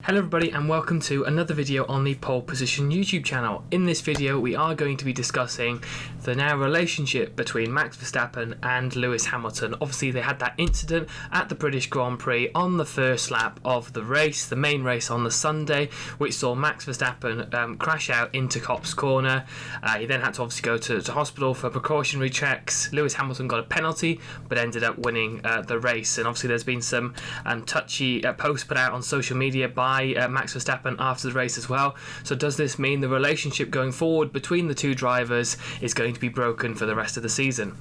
Hello everybody and welcome to another video on the Pole Position YouTube channel. In this video we are going to be discussing the now relationship between Max Verstappen and Lewis Hamilton. Obviously they had that incident at the British Grand Prix on the first lap of the race, the main race on the Sunday, which saw Max Verstappen crash out into Copse Corner. He then had to obviously go to hospital for precautionary checks. Lewis Hamilton got a penalty but ended up winning the race, and obviously there's been some touchy posts put out on social media by Max Verstappen after the race as well. So does this mean the relationship going forward between the two drivers is going to be broken for the rest of the season?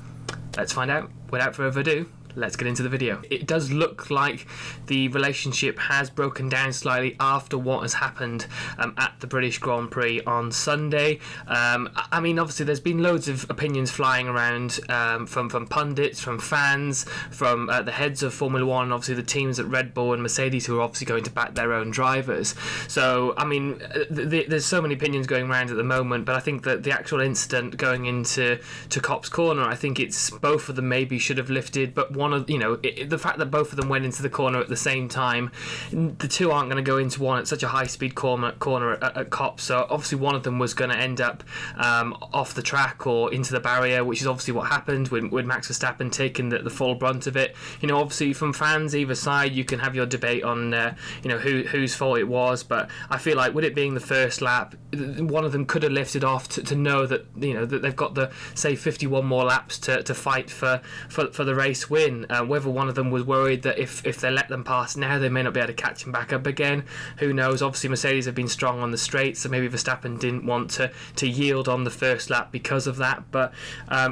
Let's find out. Without further ado, let's get into the video. It does look like the relationship has broken down slightly after what has happened at the British Grand Prix on Sunday. I mean, obviously there's been loads of opinions flying around from pundits, from fans, from the heads of Formula One, and obviously the teams at Red Bull and Mercedes who are obviously going to back their own drivers. So, I mean, there's so many opinions going around at the moment, but I think that the actual incident going into Copse Corner, I think it's both of them maybe should have lifted, but one of, you know, the fact that both of them went into the corner at the same time, the two aren't going to go into one at such a high speed corner at Copse, so obviously one of them was going to end up off the track or into the barrier, which is obviously what happened with Max Verstappen taking the full brunt of it. You know, obviously from fans either side you can have your debate on you know, whose fault it was, but I feel like with it being the first lap, one of them could have lifted off to know that, you know, that they've got the, say, 51 more laps to fight for the race win. Whether one of them was worried that if they let them pass now, they may not be able to catch him back up again. Who knows? Obviously, Mercedes have been strong on the straight, so maybe Verstappen didn't want to yield on the first lap because of that. But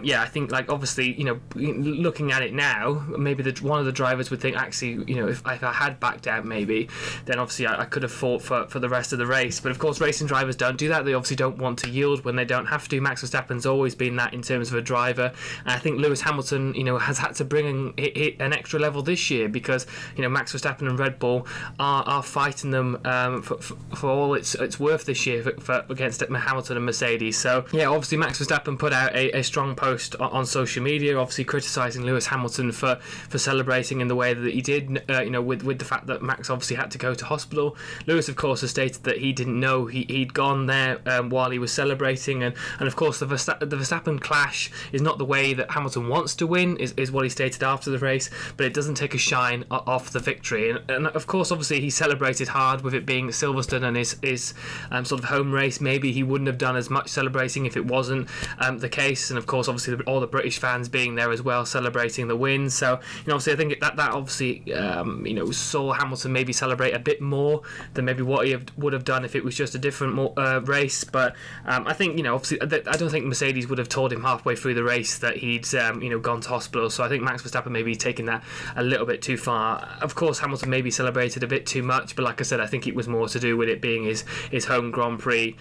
yeah, I think, like, obviously, you know, looking at it now, maybe one of the drivers would think, actually, you know, if I had backed out, maybe, then obviously I could have fought for the rest of the race. But of course, racing drivers don't do that. They obviously don't want to yield when they don't have to. Max Verstappen's always been that in terms of a driver, and I think Lewis Hamilton, you know, has had to bring an extra level this year because, you know, Max Verstappen and Red Bull are fighting them for all it's worth this year against Hamilton and Mercedes. So yeah, obviously Max Verstappen put out a strong post on social media, obviously criticising Lewis Hamilton for celebrating in the way that he did, you know, with the fact that Max obviously had to go to hospital. Lewis, of course, has stated that he didn't know he'd gone there while he was celebrating, and of course the Verstappen clash is not the way that Hamilton wants to win, is what he stated after the race, but it doesn't take a shine off the victory. And of course, obviously, he celebrated hard with it being Silverstone and his sort of home race. Maybe he wouldn't have done as much celebrating if it wasn't the case. And of course, obviously, all the British fans being there as well, celebrating the win. So, you know, obviously, I think that obviously, you know, saw Hamilton maybe celebrate a bit more than maybe what he would have done if it was just a different race. But I think, you know, obviously, I don't think Mercedes would have told him halfway through the race that he'd, you know, gone to hospital. So I think Max Verstappen maybe taking that a little bit too far. Of course, Hamilton maybe celebrated a bit too much, but like I said, I think it was more to do with it being his home Grand Prix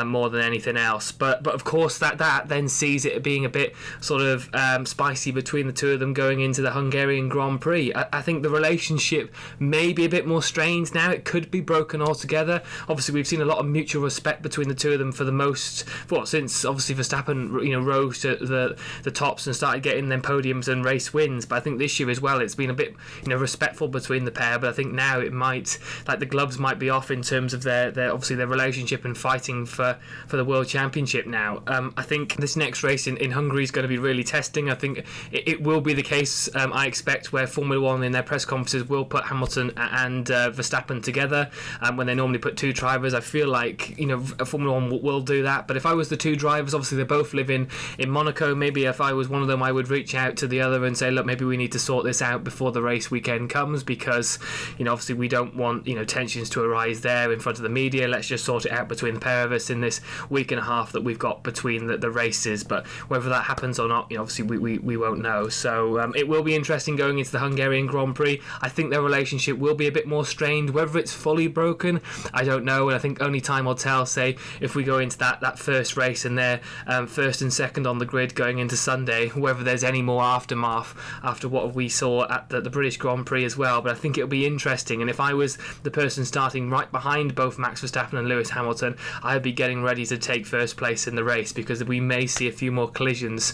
more than anything else. But of course, that then sees it being a bit sort of spicy between the two of them going into the Hungarian Grand Prix. I think the relationship may be a bit more strained now. It could be broken altogether. Obviously, we've seen a lot of mutual respect between the two of them for the most, since obviously Verstappen, you know, rose to the tops and started getting them podiums and race wins. But I think this year as well, it's been a bit, you know, respectful between the pair. But I think now it might, like, the gloves might be off in terms of their obviously their relationship and fighting for the World Championship now. I think this next race in Hungary is going to be really testing. I think it will be the case, I expect, where Formula One in their press conferences will put Hamilton and Verstappen together when they normally put two drivers. I feel like, you know, Formula One will do that. But if I was the two drivers, obviously they both live in Monaco, maybe if I was one of them, I would reach out to the other and say, look, maybe we need to sort this out before the race weekend comes, because, you know, obviously we don't want, you know, tensions to arise there in front of the media. Let's just sort it out between the pair of us in this week and a half that we've got between the races. But whether that happens or not, you know, obviously we won't know. So it will be interesting going into the Hungarian Grand Prix. I think their relationship will be a bit more strained. Whether it's fully broken, I don't know, and I think only time will tell. Say if we go into that first race and they're first and second on the grid going into Sunday, whether there's any more aftermath after what we saw at the British Grand Prix as well, but I think it'll be interesting. And if I was the person starting right behind both Max Verstappen and Lewis Hamilton, I'd be getting ready to take first place in the race, because we may see a few more collisions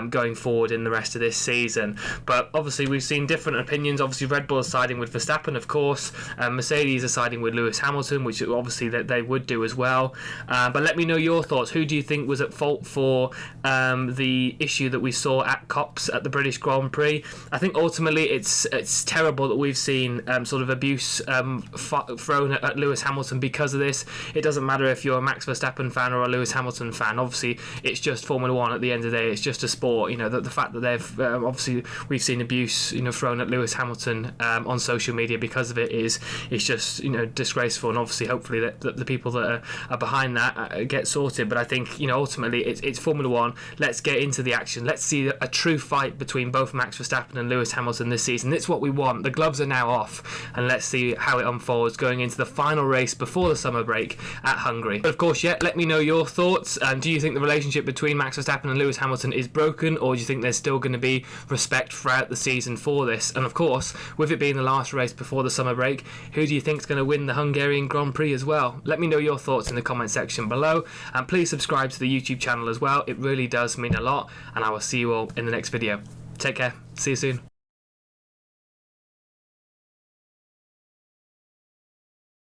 going forward in the rest of this season. But obviously we've seen different opinions. Obviously Red Bull is siding with Verstappen, of course. Mercedes are siding with Lewis Hamilton, which obviously that they would do as well. But let me know your thoughts. Who do you think was at fault for the issue that we saw at Cops at the British Grand Prix? I think ultimately it's terrible that we've seen sort of abuse thrown at Lewis Hamilton because of this. It doesn't matter if you're a Max Verstappen fan or a Lewis Hamilton fan. Obviously it's just Formula One at the end of the day. It's just a sport. You know, the fact that they've obviously we've seen abuse, you know, thrown at Lewis Hamilton on social media because of it is just, you know, disgraceful. And obviously hopefully that the people that are behind that get sorted. But I think, you know, ultimately it's Formula One. Let's get into the action. Let's see a true fight between both Max Verstappen and Lewis Hamilton this season. It's what we want. The gloves are now off, and let's see how it unfolds going into the final race before the summer break at Hungary. But of course, let me know your thoughts. Do you think the relationship between Max Verstappen and Lewis Hamilton is broken, or do you think there's still going to be respect throughout the season for this? And of course, with it being the last race before the summer break, who do you think is going to win the Hungarian Grand Prix as well? Let me know your thoughts in the comment section below, and please subscribe to the YouTube channel as well. It really does mean a lot, and I will see you all in the next video. Take care. See you soon.